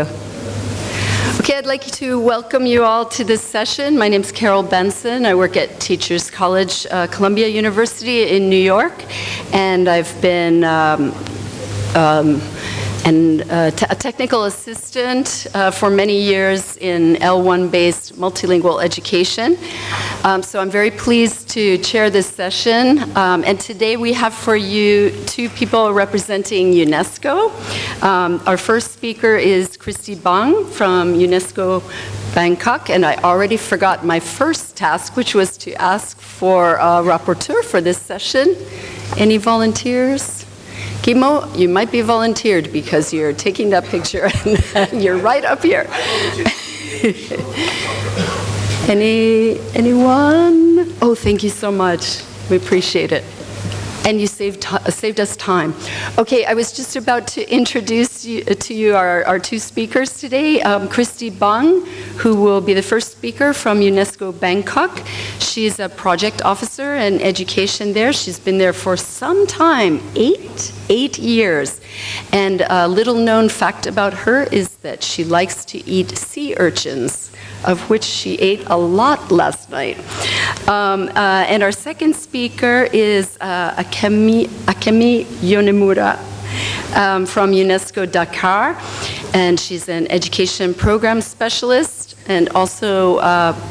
Okay, I'd like to welcome you all to this session. My name's Carol Benson. I work at Teachers College, Columbia University in New York, and I've been a technical assistant for many years in L1-based multilingual education. So I'm very pleased to chair this session. And today we have for you two people representing UNESCO. Our first speaker is Kristy from UNESCO Bangkok, and I already forgot my first task, which was to ask for a rapporteur for this session. Any volunteers? Kimo, you might be volunteered because you're taking that picture and you're right up here. Anyone? Oh, thank you so much. We appreciate it. And you saved us time. Okay, I was just about to introduce to you our two speakers today. Kristy, who will be the first speaker from UNESCO Bangkok. She's a project officer in education there. She's been there for some time, eight years. And a little known fact about her is that she likes to eat sea urchins, of which she ate a lot last night. And our second speaker is Akemi Yonemura from UNESCO Dakar, and she's an education program specialist. And also,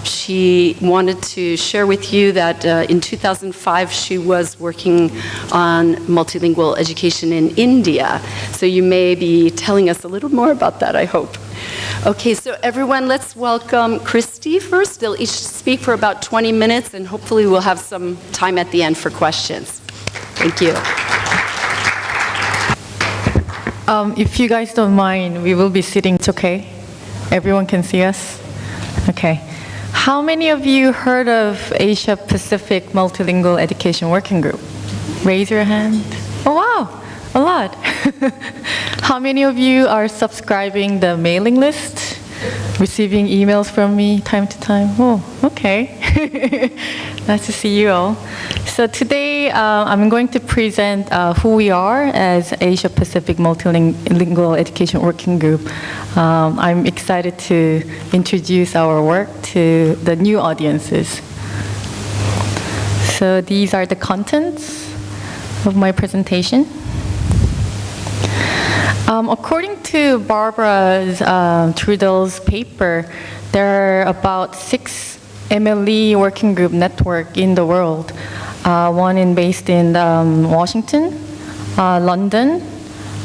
she wanted to share with you that in 2005, she was working on multilingual education in India. So you may be telling us a little more about that, I hope. Okay, so everyone, let's welcome Kristy first. They'll each speak for about 20 minutes, and hopefully we'll have some time at the end for questions. Thank you. If you guys don't mind, we will be sitting. It's okay? Everyone can see us? Okay. How many of you heard of Asia Pacific Multilingual Education Working Group? Raise your hand. Oh, wow. A lot. How many of you are subscribing the mailing list? Receiving emails from me time to time? Oh, okay. Nice to see you all. So today I'm going to present who we are as Asia Pacific Multilingual Education Working Group. I'm excited to introduce our work to the new audiences. So these are the contents of my presentation. According to Barbara Trudeau's paper, there are about 6 MLE working group network in the world. One based in Washington, London,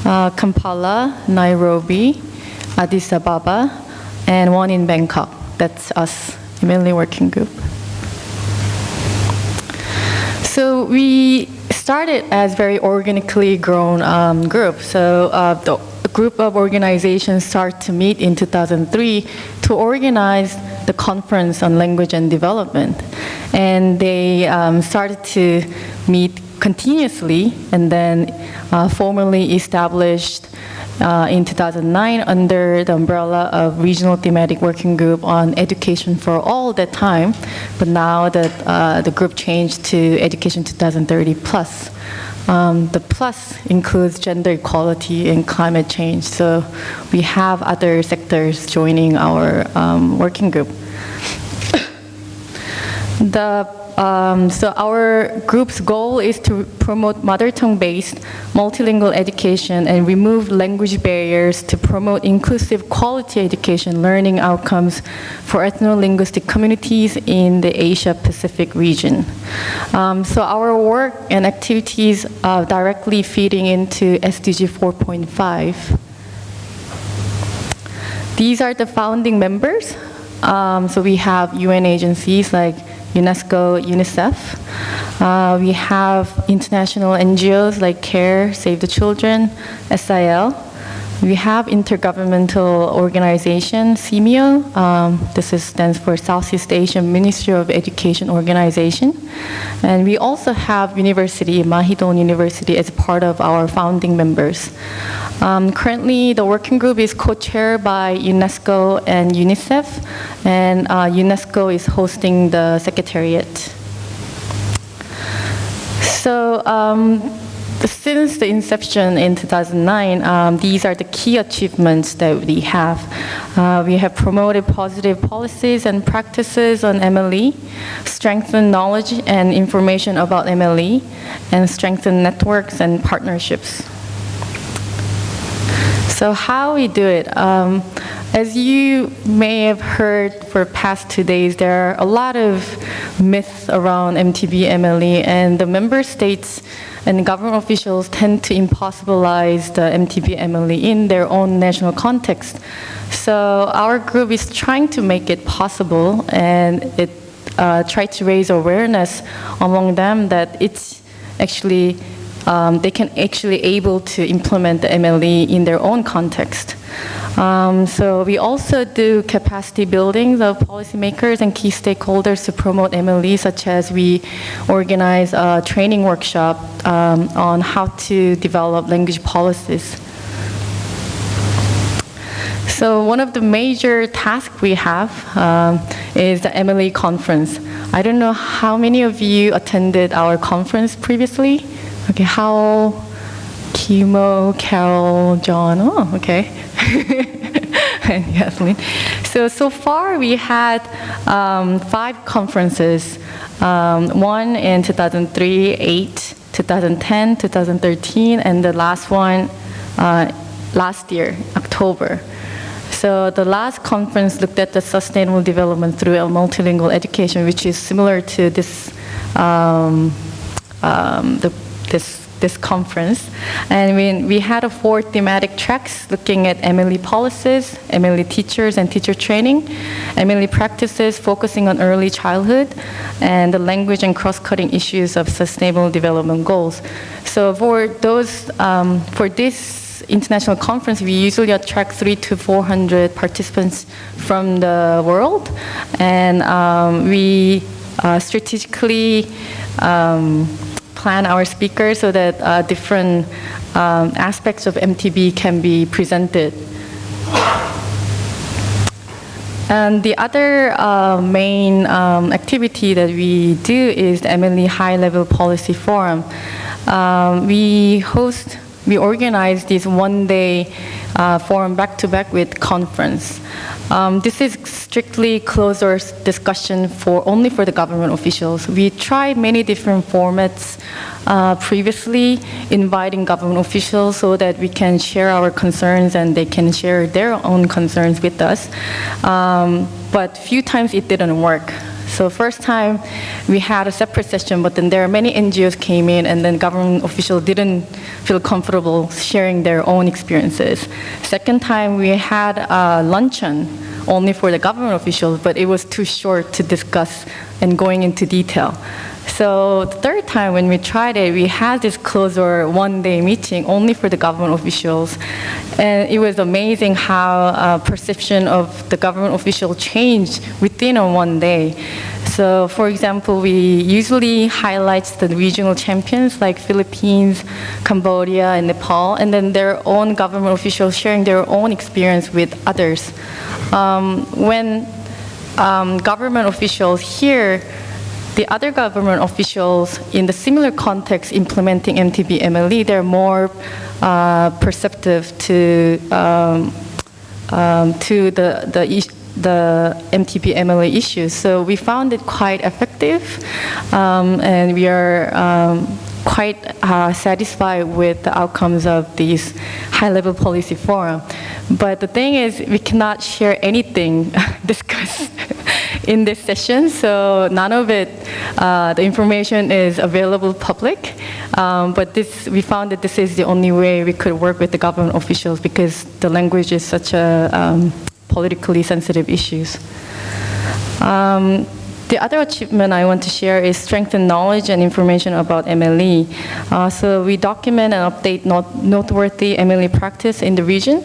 Kampala, Nairobi, Addis Ababa, and one in Bangkok. That's us, MLE working group. So we started as very organically grown group. So the group of organizations started to meet in 2003 to organize the Conference on Language and Development. And they started to meet continuously and then formally established in 2009 under the umbrella of Regional Thematic Working Group on Education for All that time, but now that the group changed to Education 2030 Plus. The plus includes gender equality and climate change, so we have other sectors joining our working group. So our group's goal is to promote mother tongue-based multilingual education and remove language barriers to promote inclusive quality education learning outcomes for ethno-linguistic communities in the Asia-Pacific region. So our work and activities are directly feeding into SDG 4.5. These are the founding members. So we have UN agencies like UNESCO, UNICEF. We have international NGOs like CARE, Save the Children, SIL. We have intergovernmental organization, SIMIO. This stands for Southeast Asian Ministry of Education Organization. And we also have university, Mahidol University, as part of our founding members. Currently, the working group is co-chaired by UNESCO and UNICEF, and UNESCO is hosting the secretariat. So since the inception in 2009, these are the key achievements that we have. We have promoted positive policies and practices on MLE, strengthened knowledge and information about MLE, and strengthened networks and partnerships. So how we do it? As you may have heard for past 2 days, there are a lot of myths around MTB MLE, and the member states and government officials tend to impossibilize the MTB MLE in their own national context. So our group is trying to make it possible, and it try to raise awareness among them that it's actually they can actually able to implement the MLE in their own context. So we also do capacity building of policymakers and key stakeholders to promote MLE, such as we organize a training workshop on how to develop language policies. So one of the major tasks we have is the MLE conference. I don't know how many of you attended our conference previously. Okay, how? Kimo, Carol, John, oh, okay. And Kathleen. So far we had 5 conferences, one in 2003, 8, 2010, 2013, and the last one last year, October. So the last conference looked at the sustainable development through a multilingual education, which is similar to this this conference. And we had 4 thematic tracks looking at MLE policies, MLE teachers and teacher training, MLE practices focusing on early childhood, and the language and cross-cutting issues of sustainable development goals. So for this international conference, we usually attract 300 to 400 participants from the world, and we strategically plan our speakers so that different aspects of MTB can be presented. And the other main activity that we do is the MLE High-Level Policy Forum. We organize this one-day forum back-to-back with conference. This is strictly closed-door discussion only for the government officials. We tried many different formats previously, inviting government officials so that we can share our concerns and they can share their own concerns with us. But few times it didn't work. So first time we had a separate session, but then there are many NGOs came in, and then government officials didn't feel comfortable sharing their own experiences. Second time we had a luncheon only for the government officials, but it was too short to discuss and going into detail. So the third time when we tried it, we had this closed-door one-day meeting only for the government officials. And it was amazing how perception of the government official changed within one day. So for example, we usually highlight the regional champions like Philippines, Cambodia, and Nepal, and then their own government officials sharing their own experience with others. When government officials hear the other government officials in the similar context implementing MTB MLE, they're more perceptive to the MTB MLE issues. So we found it quite effective, and we are quite satisfied with the outcomes of these high-level policy forum. But the thing is, we cannot share anything discussed in this session, so none of it, the information is available public. But we found that this is the only way we could work with the government officials because the language is such a politically sensitive issues. The other achievement I want to share is strengthen knowledge and information about MLE. So we document and update noteworthy MLE practice in the region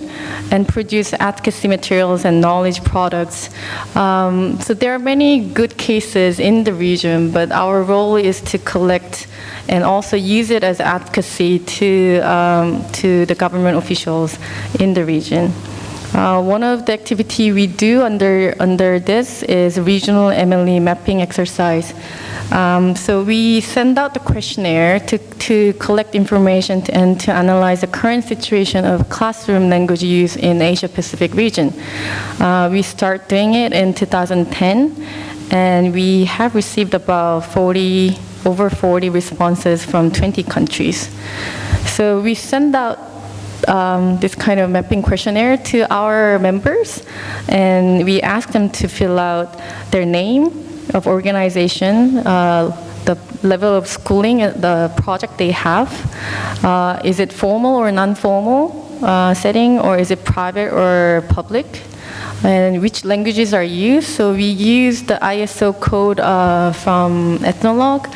and produce advocacy materials and knowledge products. So there are many good cases in the region, but our role is to collect and also use it as advocacy to the government officials in the region. One of the activity we do under this is regional MLE mapping exercise. So we send out the questionnaire to collect information and to analyze the current situation of classroom language use in Asia Pacific region. We start doing it in 2010, and we have received about over 40 responses from 20 countries. So we send out this kind of mapping questionnaire to our members, and we ask them to fill out their name of organization, the level of schooling, the project they have. Is it formal or non-formal setting, or is it private or public? And which languages are used. So we use the ISO code from Ethnologue.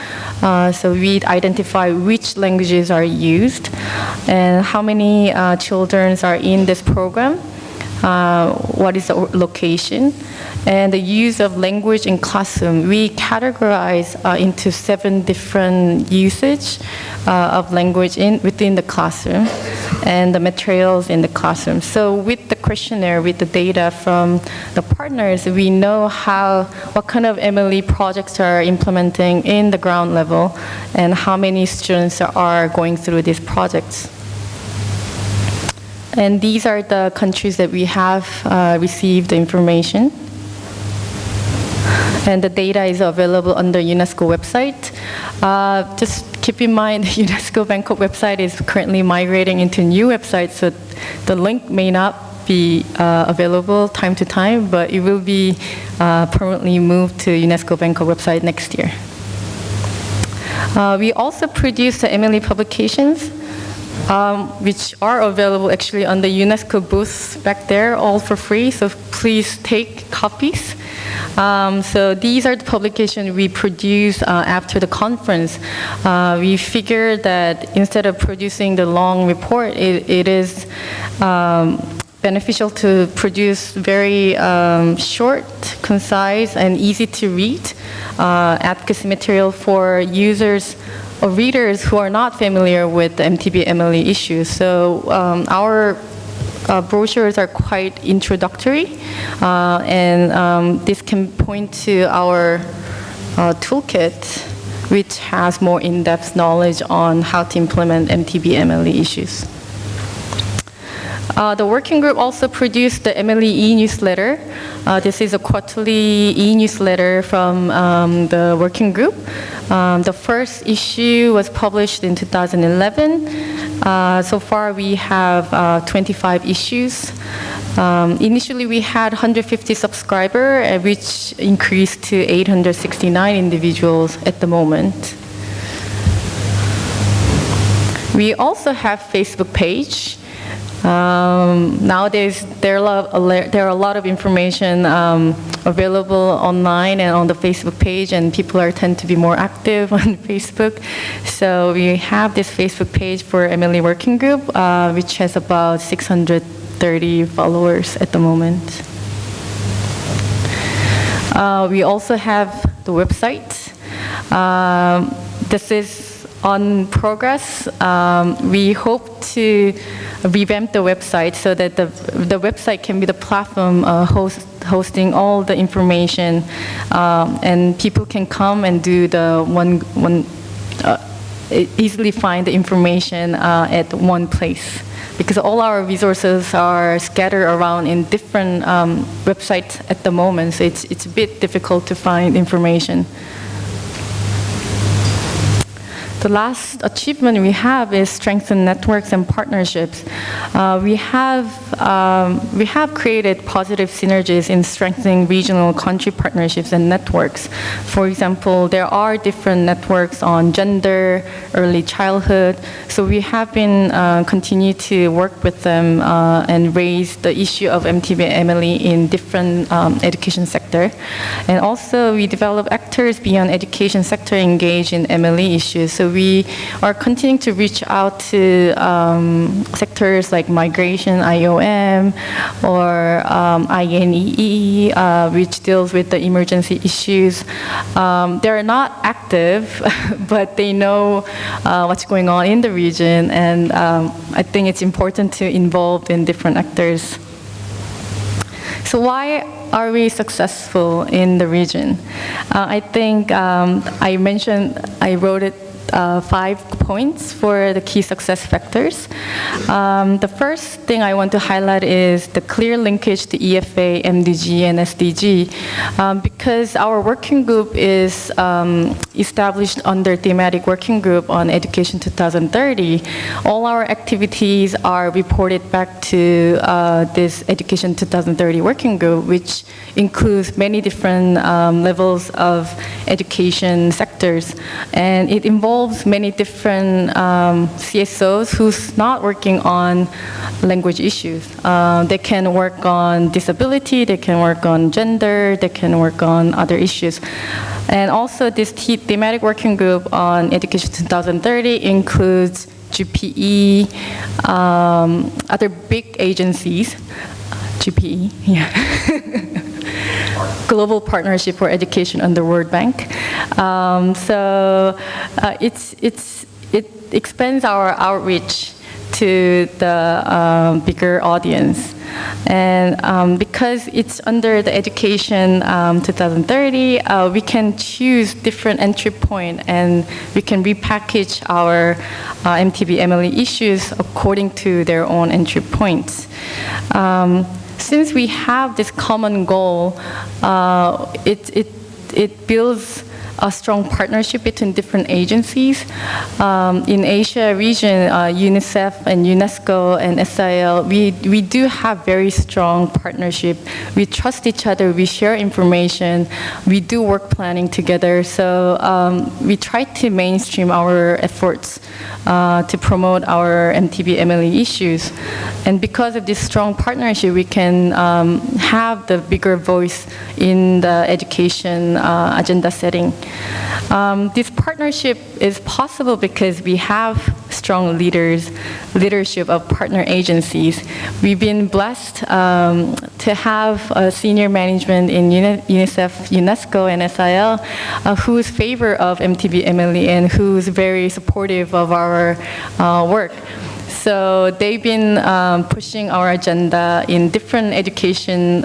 So we identify which languages are used and how many children are in this program, what is the location, and the use of language in classroom. We categorize into 7 different usage of language within the classroom and the materials in the classroom. So with the questionnaire, with the data from the partners, we know what kind of MLE projects are implementing in the ground level and how many students are going through these projects. And these are the countries that we have received the information. And the data is available on the UNESCO website. Just keep in mind, the UNESCO Bangkok website is currently migrating into a new website, so the link may not be available time to time, but it will be permanently moved to UNESCO Bangkok website next year. We also produce the MLE publications, which are available actually on the UNESCO booth back there, all for free, so please take copies. So these are the publications we produce after the conference. We figured that instead of producing the long report, it is beneficial to produce very short, concise, and easy to read advocacy material for users or readers who are not familiar with the MTB-MLE issues. So our brochures are quite introductory, and this can point to our toolkit, which has more in-depth knowledge on how to implement MTB-MLE issues. The working group also produced the MLE e-newsletter. This is a quarterly e-newsletter from the working group. The first issue was published in 2011. So far we have 25 issues. Initially we had 150 subscribers, which increased to 869 individuals at the moment. We also have Facebook page. Nowadays, there are a lot of information available online and on the Facebook page, and people tend to be more active on Facebook. So we have this Facebook page for MLE Working Group, which has about 630 followers at the moment. We also have the website. This is on progress. We hope to revamp the website so that the website can be the platform hosting all the information, and people can come and do easily find the information at one place, because all our resources are scattered around in different websites at the moment, so it's a bit difficult to find information. The last achievement we have is strengthen networks and partnerships. We have created positive synergies in strengthening regional country partnerships and networks. For example, there are different networks on gender, early childhood. So we have been continue to work with them and raise the issue of MTB-MLE in different education sector. And also we develop actors beyond education sector engaged in MLE issues. So we are continuing to reach out to sectors like migration, IOM, or INEE, which deals with the emergency issues. They're not active, but they know what's going on in the region, and I think it's important to involve in different actors. So why are we successful in the region? I think I wrote it 5 points for the key success factors. The first thing I want to highlight is the clear linkage to EFA, MDG, and SDG. Because our working group is established under thematic working group on Education 2030, all our activities are reported back to this Education 2030 working group, which includes many different levels of education sectors. And it involves many different CSOs who's not working on language issues. They can work on disability, they can work on gender, they can work on other issues. And also this thematic working group on Education 2030 includes GPE, other big agencies, GPE, yeah. Global Partnership for Education under World Bank. It expands our outreach to the bigger audience. And because it's under the Education 2030, we can choose different entry point and we can repackage our MTB MLE issues according to their own entry points. Since we have this common goal, it builds a strong partnership between different agencies. In Asia region, UNICEF and UNESCO and SIL, we do have very strong partnership. We trust each other, we share information, we do work planning together. So we try to mainstream our efforts to promote our MTB MLE issues. And because of this strong partnership, we can have the bigger voice in the education agenda setting. This partnership is possible because we have strong leadership of partner agencies. We've been blessed to have a senior management in UNICEF, UNESCO, and SIL who is favor of MTB MLE and who is very supportive of our work. So they've been pushing our agenda in different education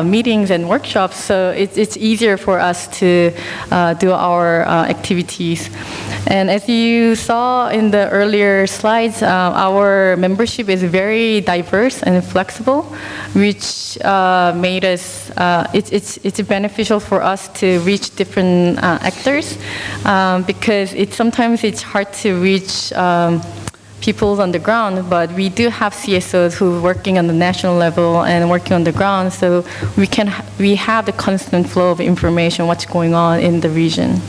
meetings and workshops, so it's easier for us to do our activities. And as you saw in the earlier slides, our membership is very diverse and flexible, which made us, it's beneficial for us to reach different actors, because sometimes it's hard to reach people on the ground, but we do have CSOs who are working on the national level and working on the ground, so we have the constant flow of information, what's going on in the region.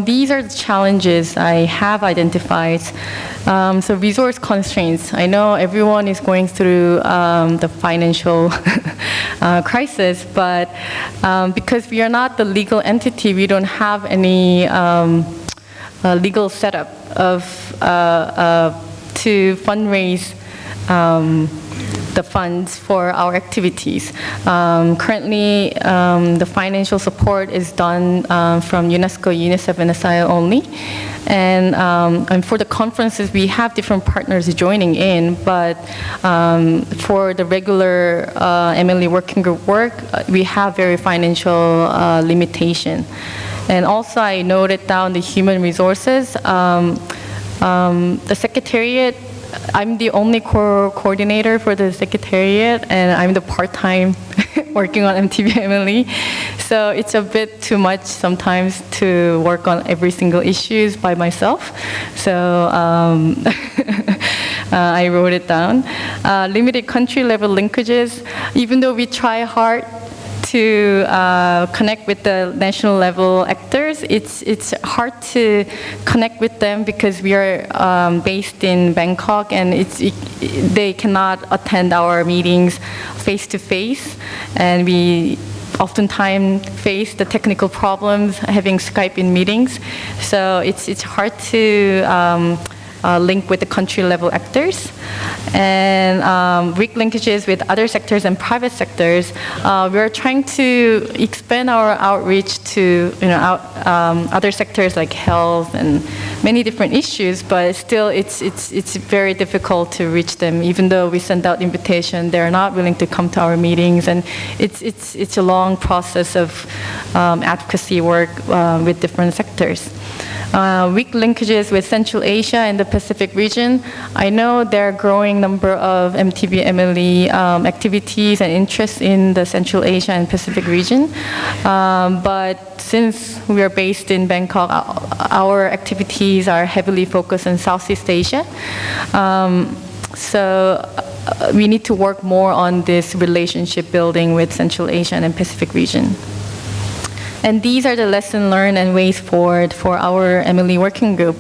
These are the challenges I have identified. So resource constraints. I know everyone is going through the financial crisis, but because we are not the legal entity, we don't have any legal setup to fundraise the funds for our activities. Currently, the financial support is done from UNESCO, UNICEF, and SIL only. And for the conferences, we have different partners joining in, but for the regular MLE working group work, we have very financial limitation. And also, I noted down the human resources. The secretariat, I'm the only coordinator for the secretariat, and I'm the part-time working on MTB MLE. So it's a bit too much sometimes to work on every single issue by myself. So I wrote it down. Limited country-level linkages. Even though we try hard to connect with the national level actors, it's hard to connect with them because we are based in Bangkok, and they cannot attend our meetings face to face, and we oftentimes face the technical problems having Skype in meetings. So it's hard to link with the country-level actors. And weak linkages with other sectors and private sectors. We are trying to expand our outreach to other sectors like health and many different issues, but still it's very difficult to reach them. Even though we send out invitation, they're not willing to come to our meetings, and it's a long process of advocacy work with different sectors. Weak linkages with Central Asia and the Pacific region. I know there are growing number of MTB MLE activities and interests in the Central Asia and Pacific region, but since we are based in Bangkok, our activities are heavily focused on Southeast Asia. So we need to work more on this relationship building with Central Asia and Pacific region. And these are the lessons learned and ways forward for our MLE working group.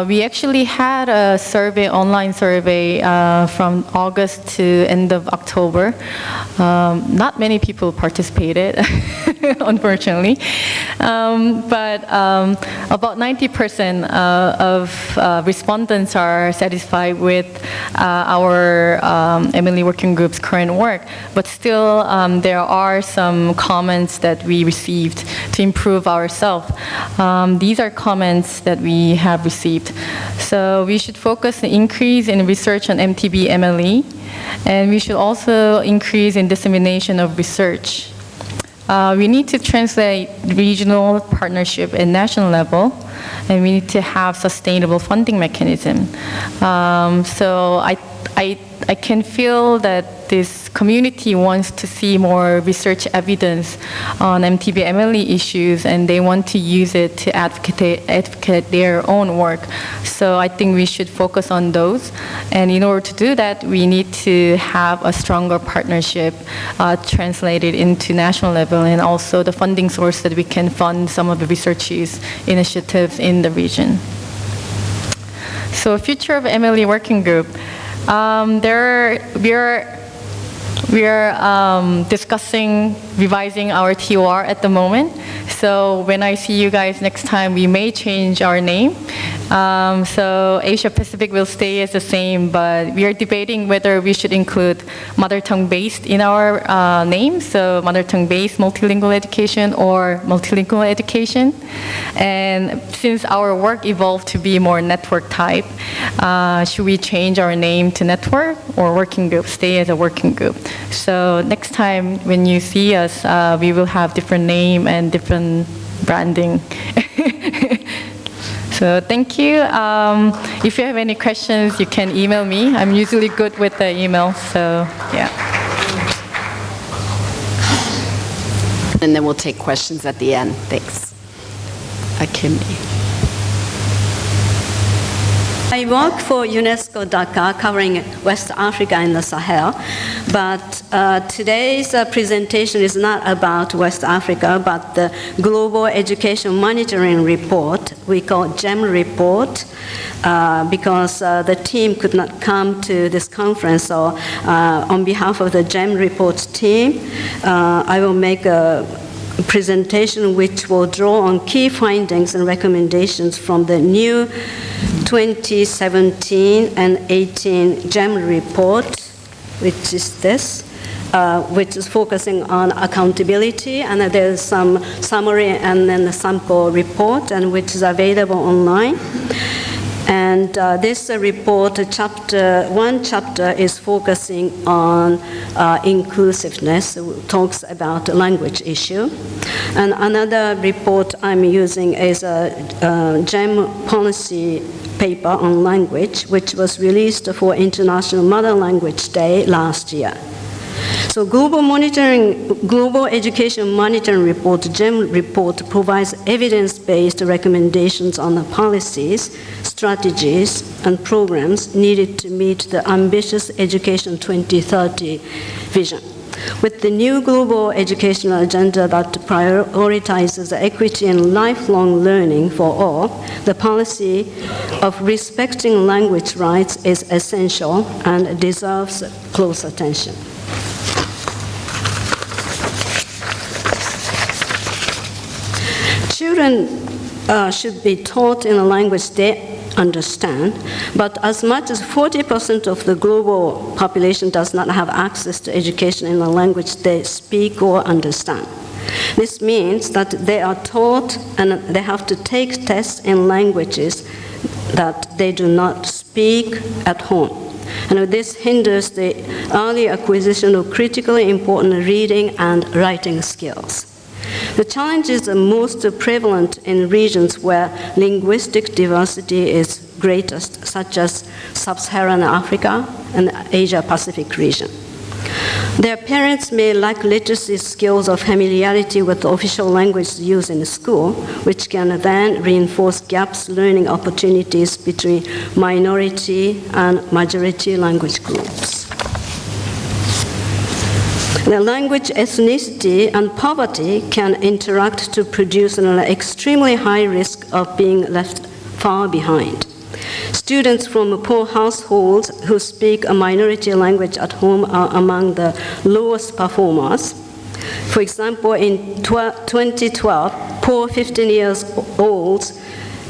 We actually had a survey, online survey, from August to end of October. Not many people participated, unfortunately. But about 90% of respondents are satisfied with our MLE working group's current work. But still, there are some comments that we received to improve ourselves. These are comments that we have received. So we should focus on increase in research on MTB MLE, and we should also increase in dissemination of research. We need to translate regional partnership at national level, and we need to have sustainable funding mechanism. So I can feel that this community wants to see more research evidence on MTB MLE issues, and they want to use it to advocate their own work. So I think we should focus on those. And in order to do that, we need to have a stronger partnership translated into national level, and also the funding source that we can fund some of the research initiatives in the region. So future of MLE working group. We are discussing revising our TOR at the moment. So when I see you guys next time, we may change our name. So Asia Pacific will stay as the same, but we are debating whether we should include mother tongue based in our name. So mother tongue based multilingual education or multilingual education. And since our work evolved to be more network type, should we change our name to network or working group, stay as a working group? So next time when you see us, we will have different name and different branding. So thank you. If you have any questions, you can email me. I'm usually good with the email, so yeah. And then we'll take questions at the end. Thanks. Akemi. I work for UNESCO Dakar, covering West Africa and the Sahel, but today's presentation is not about West Africa, but the Global Education Monitoring Report, we call GEM report, because the team could not come to this conference. So on behalf of the GEM report team, I will make a presentation which will draw on key findings and recommendations from the new 2017 and 18 GEM report, which is this, which is focusing on accountability, and there's some summary and then the sample report, and which is available online. And this report, one chapter is focusing on inclusiveness, talks about the language issue. And another report I'm using is a GEM policy paper on language, which was released for International Mother Language Day last year. So Global Education Monitoring Report, GEM report, provides evidence-based recommendations on the policies, strategies, and programs needed to meet the ambitious Education 2030 vision. With the new global educational agenda that prioritizes equity and lifelong learning for all, the policy of respecting language rights is essential and deserves close attention. Children should be taught in a language they understand, but as much as 40% of the global population does not have access to education in a language they speak or understand. This means that they are taught and they have to take tests in languages that they do not speak at home. And this hinders the early acquisition of critically important reading and writing skills. The challenges are most prevalent in regions where linguistic diversity is greatest, such as Sub-Saharan Africa and the Asia-Pacific region. Their parents may lack literacy skills or familiarity with the official language used in school, which can then reinforce gaps learning opportunities between minority and majority language groups. The language, ethnicity, and poverty can interact to produce an extremely high risk of being left far behind. Students from poor households who speak a minority language at home are among the lowest performers. For example, in 2012, poor 15-year-olds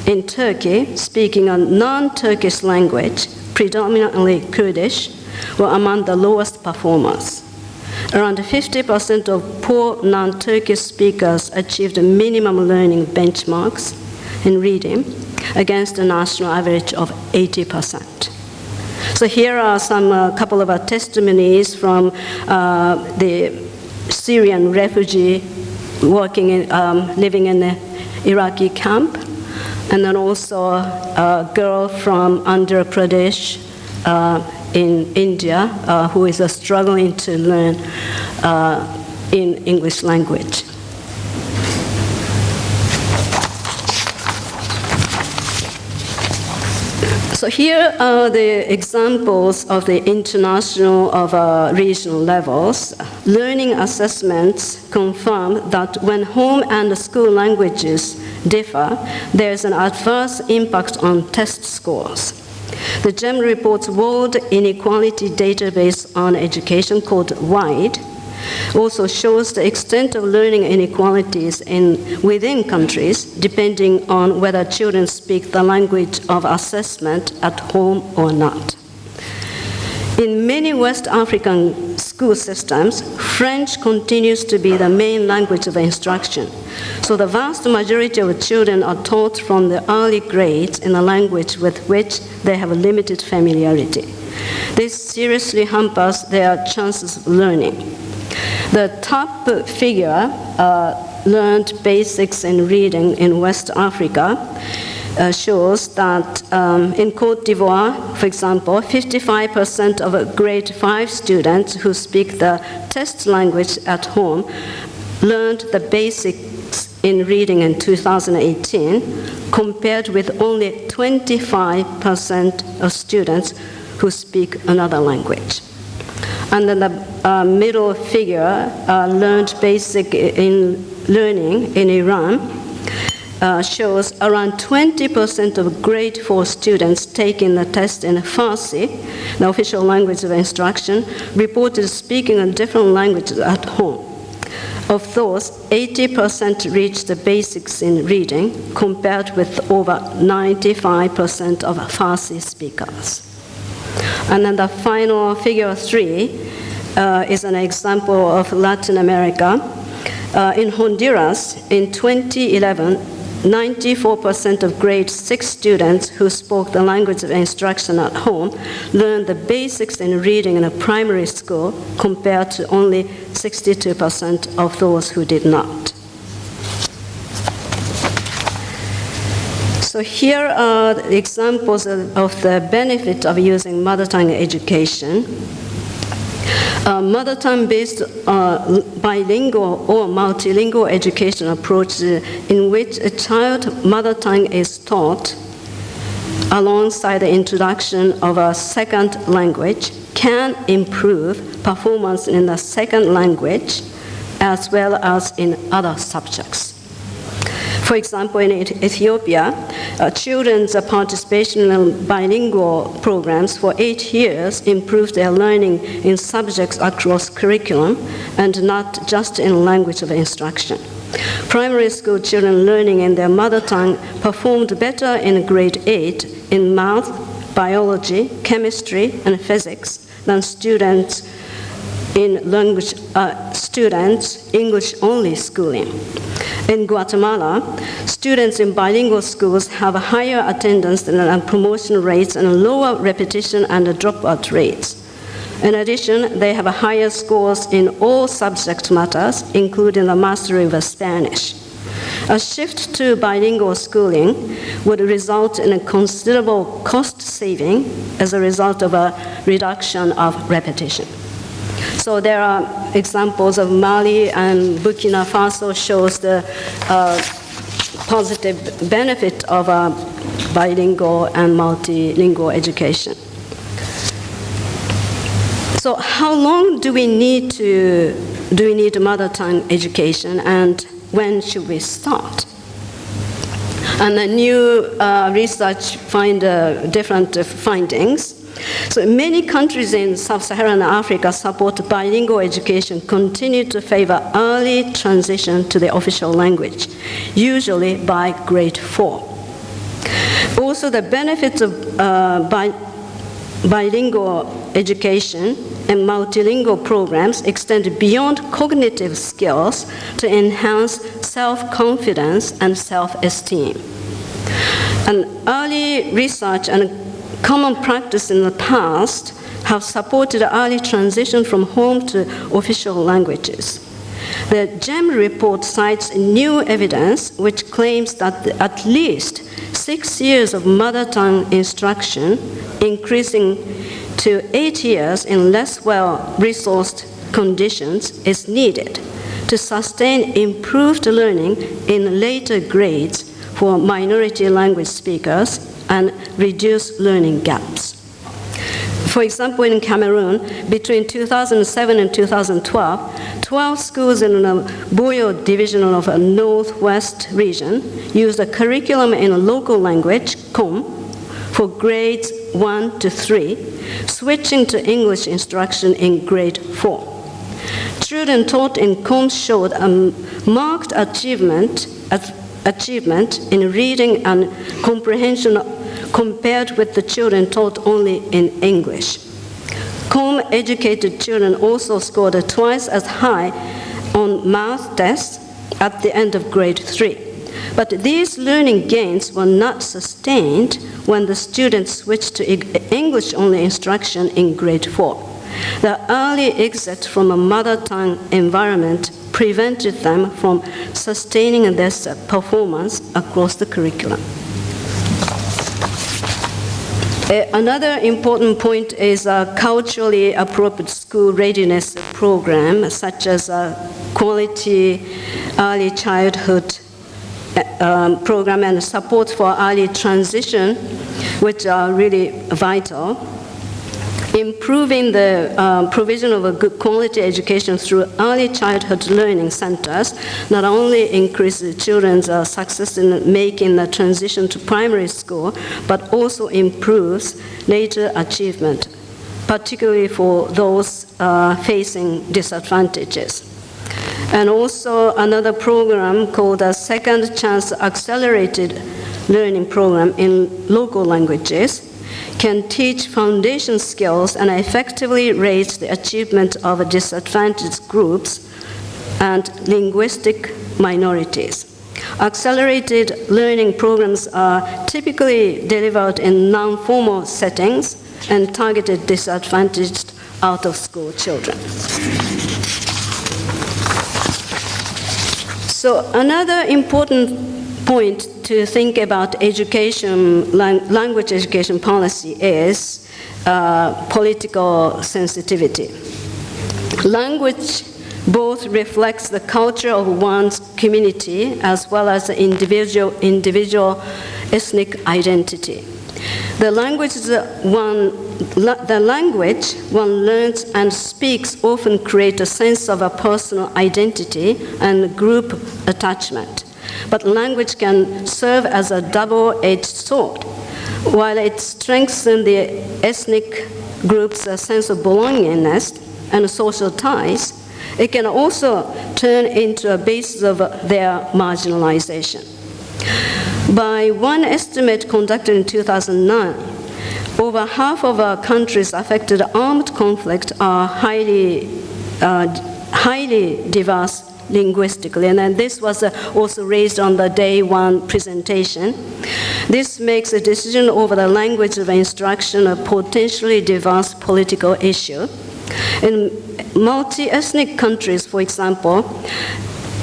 in Turkey speaking a non-Turkish language, predominantly Kurdish, were among the lowest performers. Around 50% of poor non-Turkish speakers achieved minimum learning benchmarks in reading, against a national average of 80%. So here are some couple of testimonies from the Syrian refugee living in the Iraqi camp, and then also a girl from Andhra Pradesh in India who is struggling to learn in English language. So here are the examples of the international of regional levels. Learning assessments confirm that when home and school languages differ, there is an adverse impact on test scores. The GEM report's World Inequality Database on Education, called WIDE, also shows the extent of learning inequalities within countries, depending on whether children speak the language of assessment at home or not. In many West African school systems, French continues to be the main language of instruction. So the vast majority of children are taught from the early grades in a language with which they have limited familiarity. This seriously hampers their chances of learning. The top figure learned basics in reading in West Africa shows that in Côte d'Ivoire, for example, 55% of grade 5 students who speak the test language at home learned the basics in reading in 2018, compared with only 25% of students who speak another language. And then the middle figure learned basic in learning in Iran shows around 20% of grade 4 students taking the test in Farsi, the official language of instruction, reported speaking a different language at home. Of those, 80% reached the basics in reading, compared with over 95% of Farsi speakers. And then the final figure 3 is an example of Latin America. In Honduras, in 2011, 94% of grade 6 students who spoke the language of instruction at home learned the basics in reading in a primary school, compared to only 62% of those who did not. So here are the examples of the benefit of using mother tongue education. Mother tongue-based bilingual or multilingual education approach in which a child's mother tongue is taught alongside the introduction of a second language can improve performance in the second language as well as in other subjects. For example, in Ethiopia, children's participation in bilingual programs for 8 years improved their learning in subjects across curriculum and not just in language of instruction. Primary school children learning in their mother tongue performed better in grade 8 in math, biology, chemistry, and physics than students in English-only schooling. In Guatemala, students in bilingual schools have a higher attendance and promotion rates and lower repetition and dropout rates. In addition, they have higher scores in all subject matters, including the mastery of Spanish. A shift to bilingual schooling would result in a considerable cost saving as a result of a reduction of repetition. So there are examples of Mali and Burkina Faso shows the positive benefit of bilingual and multilingual education. So how long do we need mother tongue education, and when should we start? And the new research find different findings. So many countries in Sub-Saharan Africa support bilingual education, continue to favor early transition to the official language, usually by grade 4. Also, the benefits of bilingual education and multilingual programs extend beyond cognitive skills to enhance self-confidence and self-esteem. And early research and common practice in the past have supported early transition from home to official languages. The GEM report cites new evidence which claims that at least 6 years of mother tongue instruction, increasing to 8 years in less well-resourced conditions, is needed to sustain improved learning in later grades for minority language speakers and reduce learning gaps. For example, in Cameroon, between 2007 and 2012, 12 schools in the Boyo division of a northwest region used a curriculum in a local language, Kom, for grades 1 to 3, switching to English instruction in grade 4. Children taught in Kom showed a marked achievement in reading and comprehension compared with the children taught only in English. Com-educated children also scored twice as high on math tests at the end of grade 3. But these learning gains were not sustained when the students switched to English-only instruction in grade 4. The early exit from a mother tongue environment prevented them from sustaining this performance across the curriculum. Another important point is a culturally appropriate school readiness program, such as a quality early childhood program and support for early transition, which are really vital. Improving the provision of a good quality education through early childhood learning centers not only increases children's success in making the transition to primary school, but also improves later achievement, particularly for those facing disadvantages. And also another program called a Second Chance Accelerated Learning Program in local languages can teach foundation skills and effectively raise the achievement of disadvantaged groups and linguistic minorities. Accelerated learning programs are typically delivered in non-formal settings and targeted disadvantaged out-of-school children. So another important point to think about education, language education policy is political sensitivity. Language both reflects the culture of one's community as well as the individual ethnic identity. The language one learns and speaks often create a sense of a personal identity and group attachment. But language can serve as a double-edged sword. While it strengthens the ethnic group's sense of belongingness and social ties, it can also turn into a basis of their marginalization. By one estimate conducted in 2009, over half of our countries affected armed conflict are highly diverse linguistically, and then this was also raised on the day one presentation. This makes a decision over the language of instruction a potentially diverse political issue. In multi-ethnic countries, for example,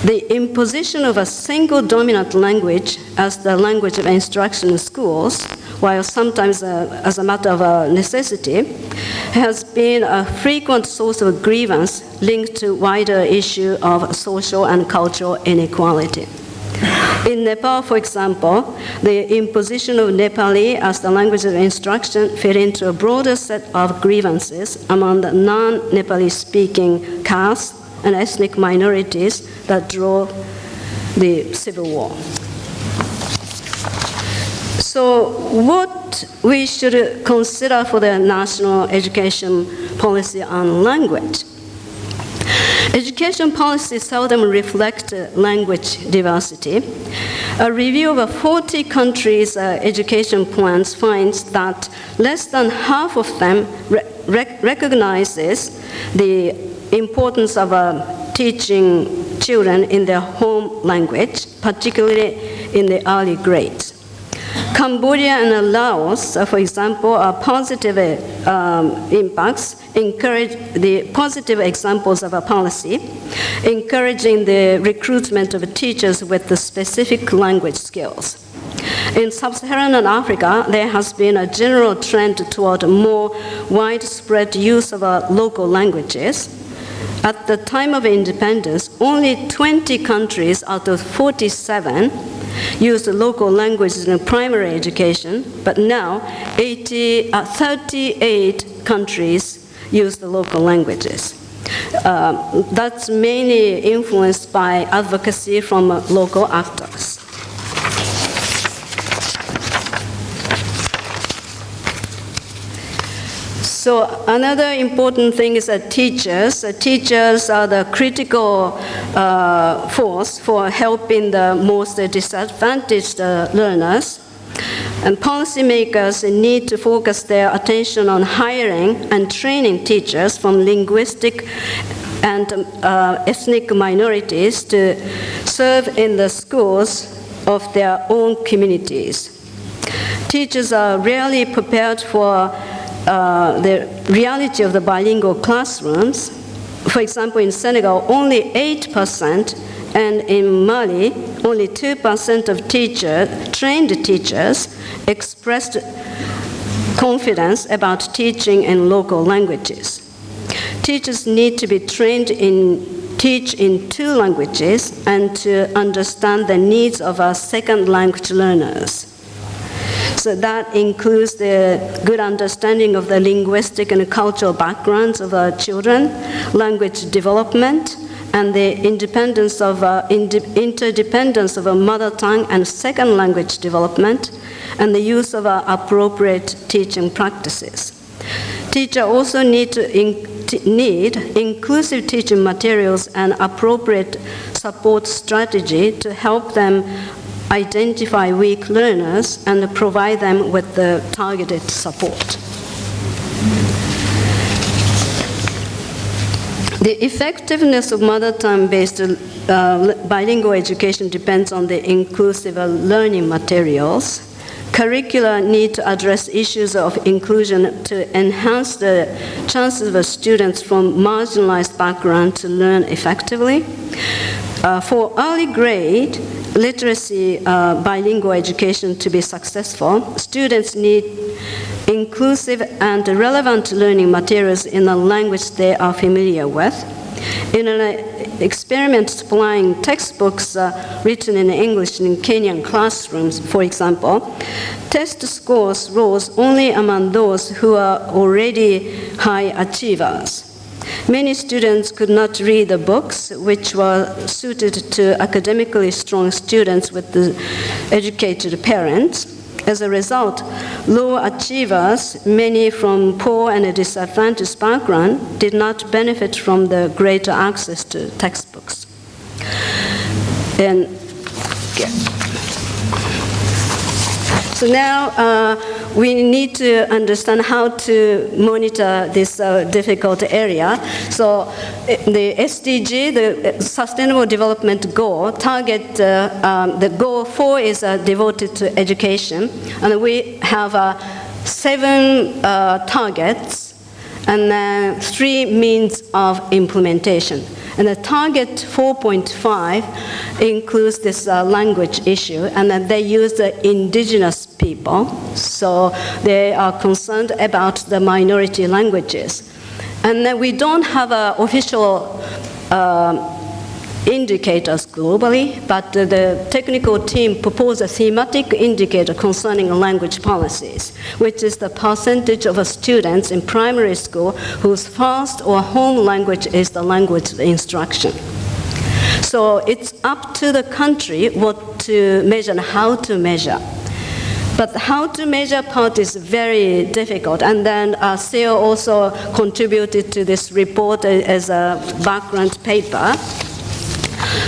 the imposition of a single dominant language as the language of instruction in schools, while sometimes as a matter of necessity, has been a frequent source of grievance linked to wider issue of social and cultural inequality. In Nepal, for example, the imposition of Nepali as the language of instruction fit into a broader set of grievances among the non-Nepali speaking castes and ethnic minorities that drove the civil war. So what we should consider for the national education policy on language? Education policy seldom reflects language diversity. A review of 40 countries' education plans finds that less than half of them recognizes the importance of teaching children in their home language, particularly in the early grades. Cambodia and Laos, for example, are positive impacts, encourage the positive examples of a policy, encouraging the recruitment of teachers with the specific language skills. In Sub-Saharan Africa, there has been a general trend toward more widespread use of local languages. At the time of independence, only 20 countries out of 47 used local languages in primary education, but now 38 countries use the local languages. That's mainly influenced by advocacy from local actors. So another important thing is that teachers. Teachers are the critical force for helping the most disadvantaged learners. And policymakers need to focus their attention on hiring and training teachers from linguistic and ethnic minorities to serve in the schools of their own communities. Teachers are rarely prepared for the reality of the bilingual classrooms. For example, in Senegal, only 8%, and in Mali, only 2% of trained teachers expressed confidence about teaching in local languages. Teachers need to be trained teach in 2 languages and to understand the needs of our second language learners. So that includes the good understanding of the linguistic and cultural backgrounds of our children, language development, and the interdependence of a mother tongue and second language development, and the use of appropriate teaching practices. Teachers also need inclusive teaching materials and appropriate support strategy to help them identify weak learners and provide them with the targeted support. The effectiveness of mother tongue-based bilingual education depends on the inclusive learning materials. Curricula need to address issues of inclusion to enhance the chances of students from marginalized backgrounds to learn effectively. For early grade literacy bilingual education to be successful, students need inclusive and relevant learning materials in a language they are familiar with. In an experiment supplying textbooks written in English in Kenyan classrooms, for example, test scores rose only among those who are already high achievers. Many students could not read the books, which were suited to academically strong students with the educated parents. As a result, low achievers, many from poor and disadvantaged background, did not benefit from the greater access to textbooks. And so now we need to understand how to monitor this difficult area. So the SDG, the Sustainable Development Goal, the goal 4 is devoted to education. And we have 7 targets and then 3 means of implementation. And the target 4.5 includes this language issue, and then they use the indigenous people, so they are concerned about the minority languages. And then we don't have official indicators globally, but the technical team proposed a thematic indicator concerning language policies, which is the percentage of students in primary school whose first or home language is the language of instruction. So it's up to the country what to measure and how to measure. But how to measure part is very difficult. And then SEO also contributed to this report as a background paper.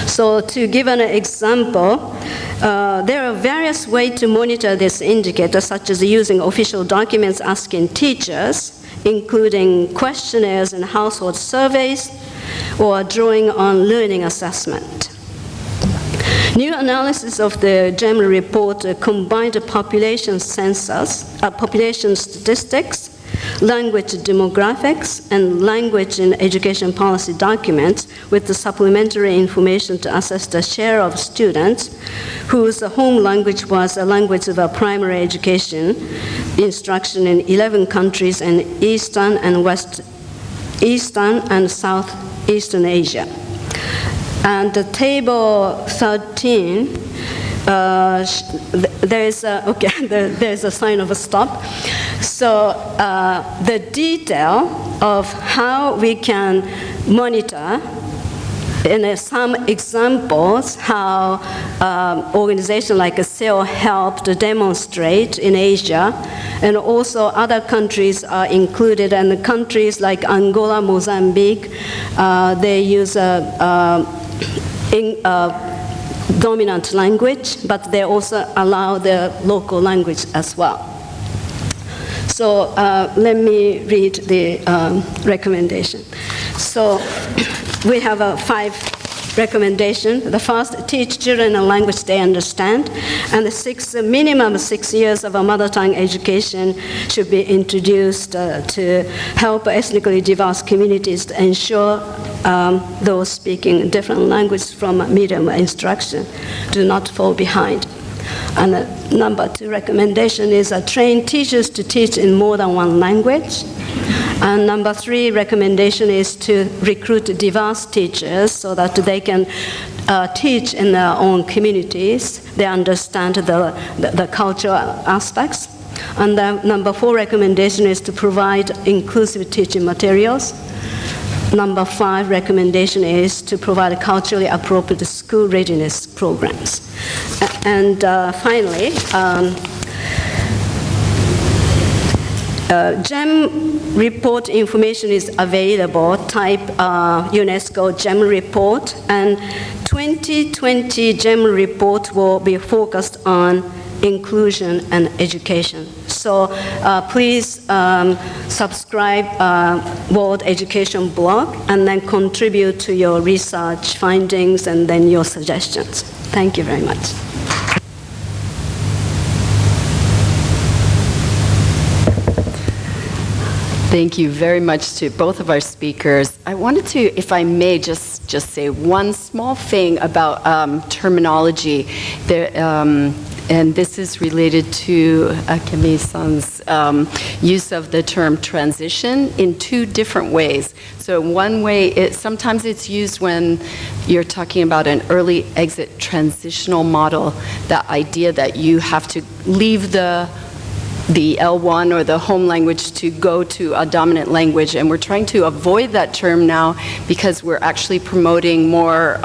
So to give an example, there are various ways to monitor this indicator, such as using official documents asking teachers, including questionnaires and household surveys, or drawing on learning assessment. New analysis of the GEM report combined population census, population statistics, language demographics, and language in education policy documents with the supplementary information to assess the share of students whose home language was a language of primary education instruction in 11 countries in Eastern and Southeastern Asia. And the table 13, there's a sign of a stop. So the detail of how we can monitor, in some examples, how organizations like SEO helped demonstrate in Asia, and also other countries are included, and countries like Angola, Mozambique, they use dominant language, but they also allow the local language as well. So let me read the recommendation. So we have 5 recommendations. The first, teach children a language they understand. And the minimum 6 years of a mother tongue education should be introduced to help ethnically diverse communities to ensure those speaking different languages from medium instruction do not fall behind. And the number 2 recommendation is train teachers to teach in more than one language. And number 3 recommendation is to recruit diverse teachers so that they can teach in their own communities. They understand the cultural aspects. And the number 4 recommendation is to provide inclusive teaching materials. Number 5 recommendation is to provide culturally appropriate school readiness programs. And finally, GEM report information is available. Type UNESCO GEM report, and 2020 GEM report will be focused on inclusion and education. So please subscribe World Education blog and then contribute to your research findings and then your suggestions. Thank you very much. Thank you very much to both of our speakers. I wanted to, if I may, just say one small thing about terminology. And this is related to Akemi-san's use of the term transition in 2 different ways. So one way, sometimes it's used when you're talking about an early exit transitional model, the idea that you have to leave the L1 or the home language to go to a dominant language. And we're trying to avoid that term now because we're actually promoting more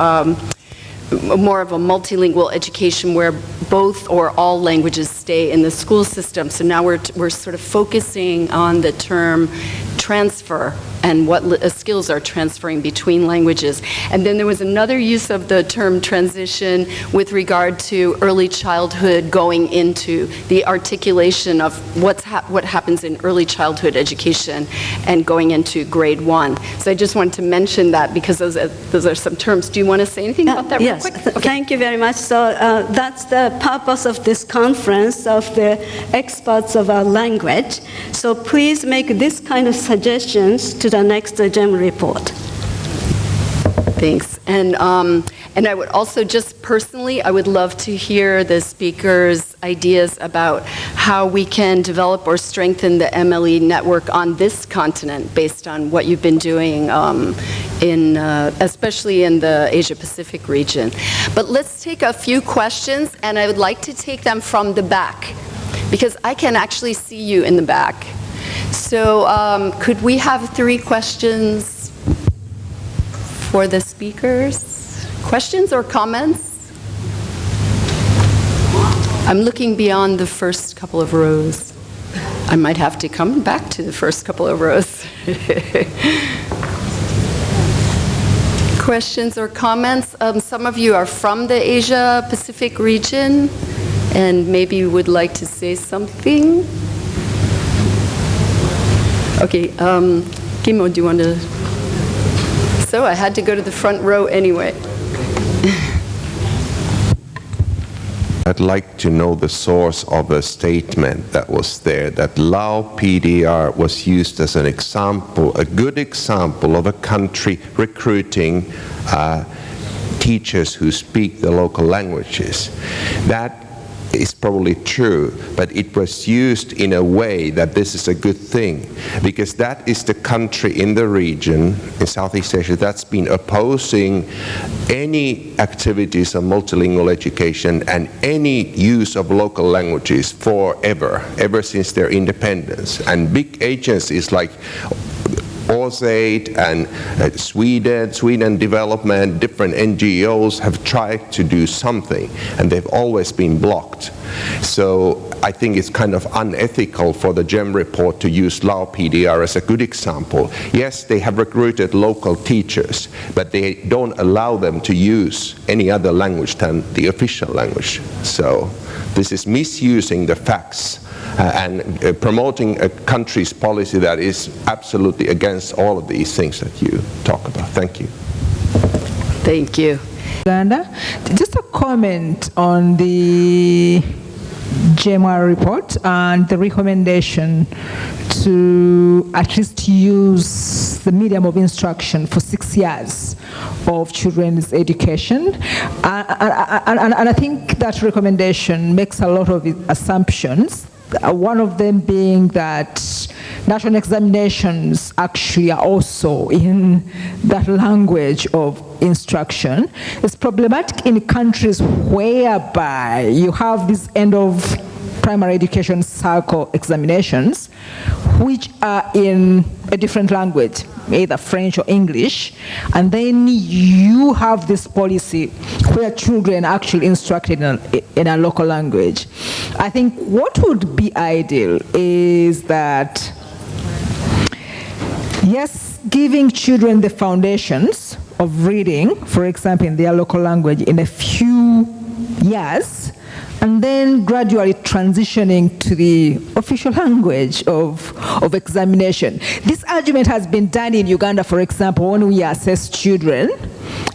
more of a multilingual education where both or all languages stay in the school system. So now we're sort of focusing on the term transfer and what skills are transferring between languages. And then there was another use of the term transition with regard to early childhood going into the articulation of what happens in early childhood education and going into grade 1. So I just wanted to mention that because those are some terms. Do you want to say anything about that real yes, quick? Okay. Thank you very much. So that's the purpose of this conference of the experts of our language. So please make this kind of suggestions to the next GEM report. Thanks. And I would also just personally, I would love to hear the speakers' ideas about how we can develop or strengthen the MLE network on this continent based on what you've been doing especially in the Asia-Pacific region. But let's take a few questions, and I would like to take them from the back because I can actually see you in the back. So could we have 3 questions for the speakers? Questions or comments? I'm looking beyond the first couple of rows. I might have to come back to the first couple of rows. Questions or comments? Some of you are from the Asia-Pacific region and maybe would like to say something. Okay, Kimo, do you want to? So I had to go to the front row anyway. I'd like to know the source of a statement that was there, that Lao PDR was used as an example, a good example of a country recruiting teachers who speak the local languages. That is probably true, but it was used in a way that this is a good thing, because that is the country in the region, in Southeast Asia, that's been opposing any activities of multilingual education and any use of local languages forever, ever since their independence. And big agencies like OSAID and Sweden Development, different NGOs have tried to do something, and they've always been blocked. So I think it's kind of unethical for the GEM report to use Lao PDR as a good example. Yes, they have recruited local teachers, but they don't allow them to use any other language than the official language. So this is misusing the facts and promoting a country's policy that is absolutely against all of these things that you talk about. Thank you. Thank you. Uganda. Just a comment on the GMR report and the recommendation to at least use the medium of instruction for 6 years of children's education. And I think that recommendation makes a lot of assumptions. One of them being that national examinations actually are also in that language of instruction. It's problematic in countries whereby you have this end of primary education cycle examinations, which are in a different language, either French or English, and then you have this policy where children are actually instructed in a local language. I think what would be ideal is that, yes, giving children the foundations of reading, for example, in their local language in a few years, and then gradually transitioning to the official language of examination. This argument has been done in Uganda, for example, when we assess children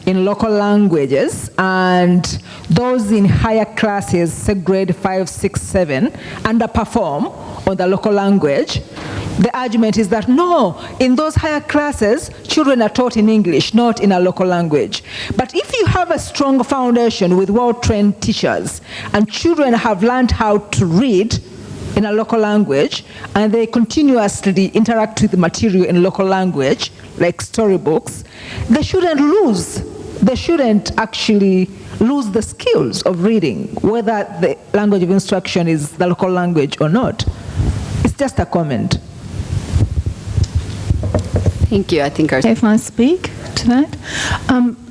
in local languages, and those in higher classes, say grade 5, 6, 7, underperform on the local language. The argument is that no, in those higher classes, children are taught in English, not in a local language. But if you have a strong foundation with well-trained teachers, and children have learned how to read in a local language, and they continuously interact with the material in local language, like storybooks, they shouldn't lose. They shouldn't actually lose the skills of reading, whether the language of instruction is the local language or not. It's just a comment. Thank you. I think our... If I speak to that,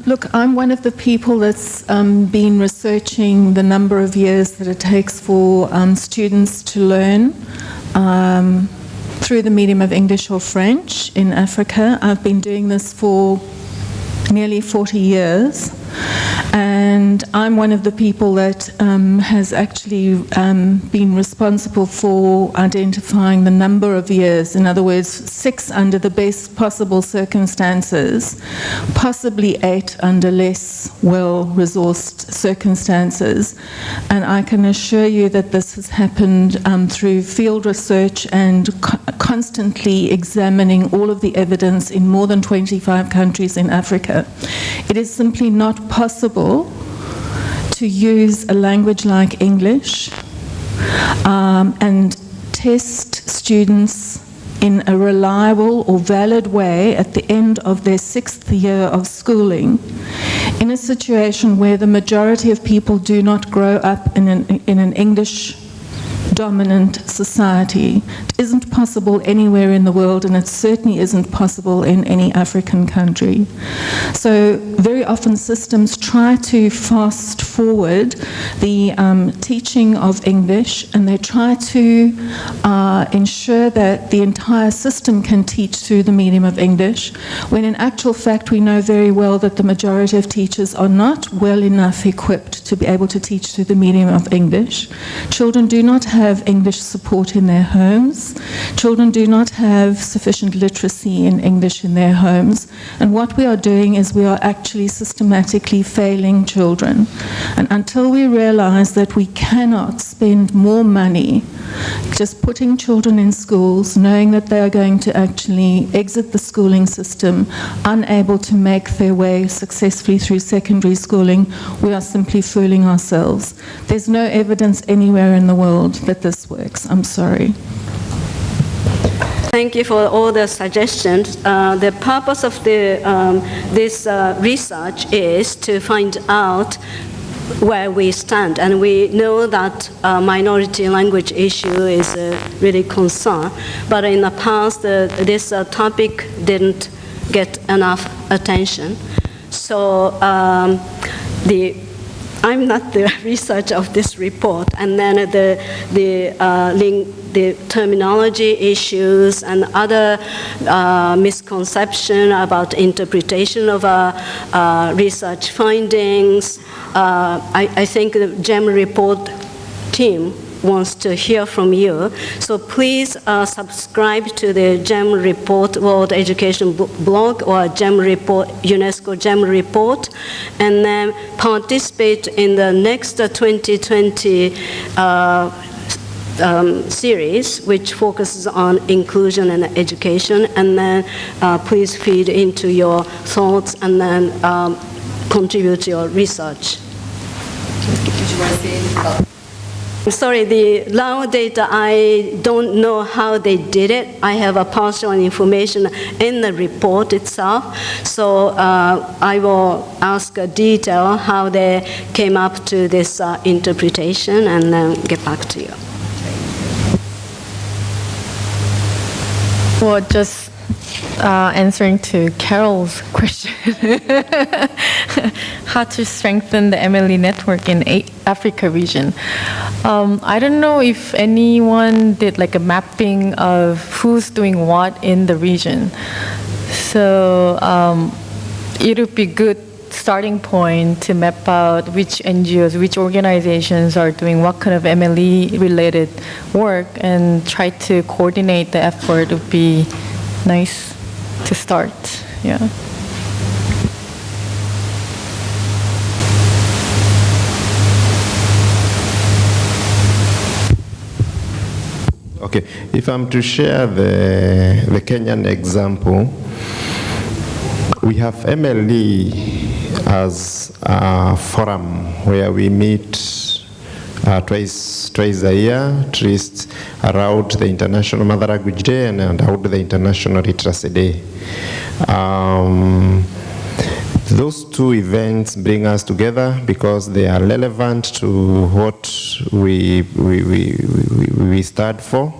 Look, I'm one of the people that's been researching the number of years that it takes for students to learn through the medium of English or French in Africa. I've been doing this for nearly 40 years. And I'm one of the people that has actually been responsible for identifying the number of years, in other words, 6 under the best possible circumstances, possibly 8 under less well-resourced circumstances. And I can assure you that this has happened through field research and constantly examining all of the evidence in more than 25 countries in Africa. It is simply not possible to use a language like English and test students in a reliable or valid way at the end of their 6th year of schooling in a situation where the majority of people do not grow up in an English dominant society. It isn't possible anywhere in the world, and it certainly isn't possible in any African country. So very often systems try to fast forward the teaching of English, and they try to ensure that the entire system can teach through the medium of English, when in actual fact we know very well that the majority of teachers are not well enough equipped to be able to teach through the medium of English. Children do not have English support in their homes. Children do not have sufficient literacy in English in their homes. And what we are doing is we are actually systematically failing children. And until we realize that we cannot spend more money just putting children in schools, knowing that they are going to actually exit the schooling system, unable to make their way successfully through secondary schooling, we are simply fooling ourselves. There's no evidence anywhere in the world that this works. I'm sorry. Thank you for all the suggestions. The purpose of this research is to find out where we stand, and we know that minority language issue is a really concern, but in the past this topic didn't get enough attention. So I'm not the researcher of this report, and then the terminology issues and other misconception about interpretation of research findings. I think the GEM report team wants to hear from you. So please subscribe to the GEM report World Education blog or GEM report, UNESCO GEM report, and then participate in the next 2020 series, which focuses on inclusion and education, and then please feed into your thoughts and then contribute to your research. Did you want to say anything about? I'm sorry, the Lao data, I don't know how they did it. I have a partial information in the report itself, so I will ask a detail how they came up to this interpretation and then get back to you. Well, just answering to Carol's question, how to strengthen the MLE network in Africa region. I don't know if anyone did like a mapping of who's doing what in the region. So it would be good starting point to map out which NGOs, which organizations are doing what kind of MLE related work, and try to coordinate the effort would be nice to start. Yeah. Okay, if I'm to share the Kenyan example, we have MLE as a forum where we meet twice a year, at least around the International Mother Language Day and around the International Literacy Day. Those two events bring us together because they are relevant to what we stand for.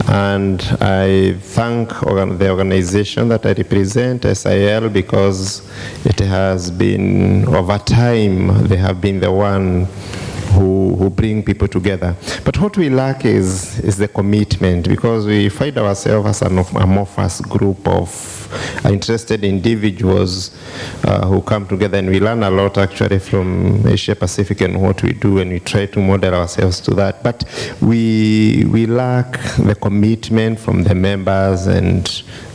And I thank the organization that I represent, SIL, because it has been, over time, they have been the one who bring people together. But what we lack is the commitment, because we find ourselves as an amorphous group of interested individuals who come together, and we learn a lot actually from Asia Pacific and what we do, and we try to model ourselves to that. But we lack the commitment from the members and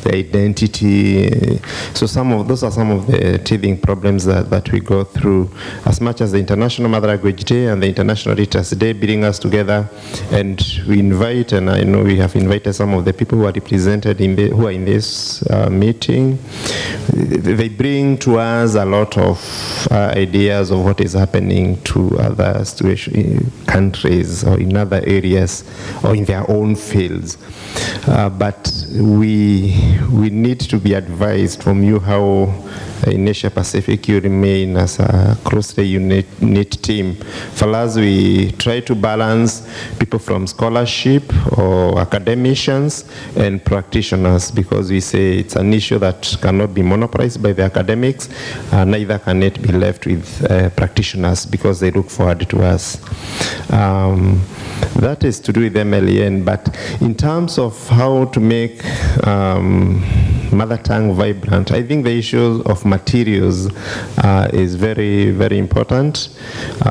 the identity. So those are some of the teething problems that we go through. As much as the International Mother Language Day and the International Literacy Day bring us together, and we invite, and I know we have invited some of the people who are represented who are in this meeting. They bring to us a lot of ideas of what is happening to other countries or in other areas or in their own fields. But we need to be advised from you how in Asia Pacific you remain as a closely knit team. For us, we try to balance people from scholarship or academicians and practitioners, because we say it's an issue that cannot be monopolized by the academics, neither can it be left with practitioners, because they look forward to us. That is to do with MLEN, but in terms of how to make mother tongue vibrant, I think the issue of materials is very, very important.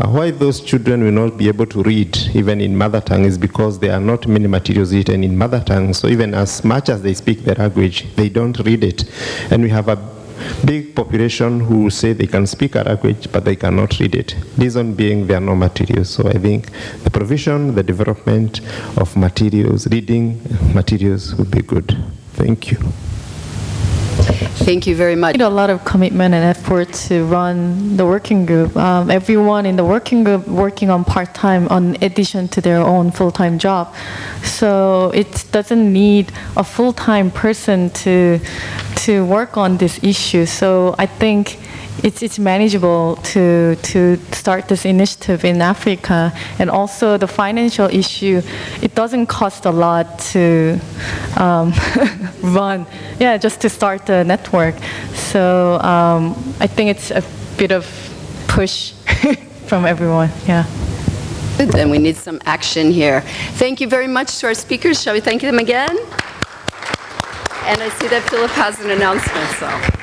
Why those children will not be able to read even in mother tongue is because there are not many materials written in mother tongue. So even as much as they speak the language, they don't read it. And we have a big population who say they can speak a language, but they cannot read it. Reason being, there are no materials. So I think the provision, the development of materials, reading materials would be good. Thank you. Thank you very much. A lot of commitment and effort to run the working group. Everyone in the working group working on part-time in addition to their own full-time job. So it doesn't need a full-time person to work on this issue. So I think it's manageable to start this initiative in Africa. And also the financial issue, it doesn't cost a lot to run, just to start the network. So I think it's a bit of push from everyone, Good, then we need some action here. Thank you very much to our speakers. Shall we thank them again? And I see that Philip has an announcement, so.